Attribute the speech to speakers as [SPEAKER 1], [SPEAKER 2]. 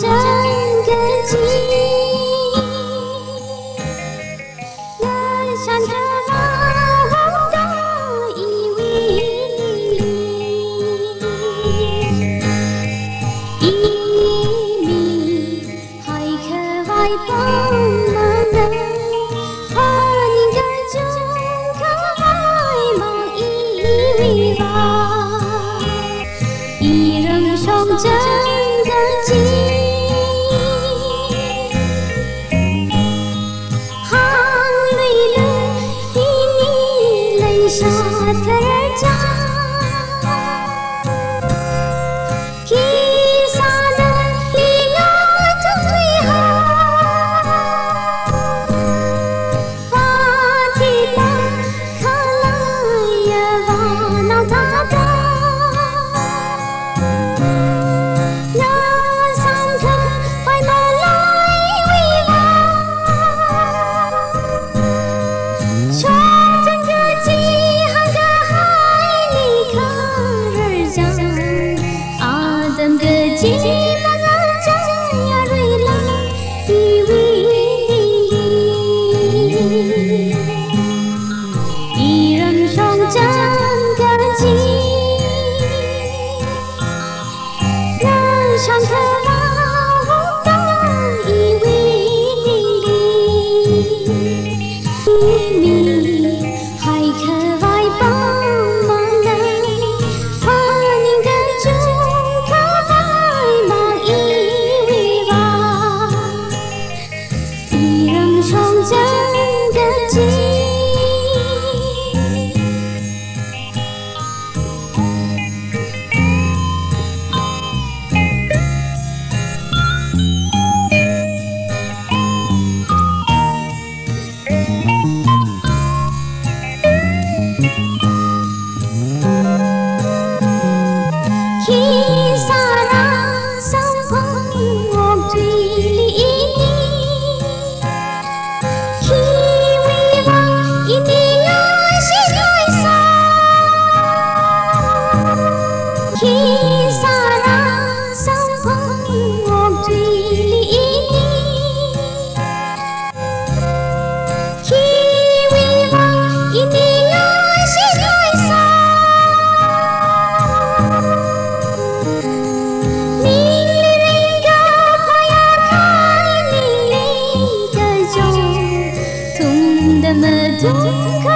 [SPEAKER 1] 整个季，人山的浪的依偎里，一米海可外邦忙人，和你的中可外忙依偎吧，一人胸整个季。 साथ रचा किसान लिया तुम्हें फातिमा खलाया वाना दादा या सांख पाई मलाई विवा 吉巴拉扎呀瑞拉依偎里，一人胸整个季，人上可老的依偎里，一米海可外邦忙人，和您的中。 整个季，khi xa ra sông phong ngọc thủy lý. Merdeka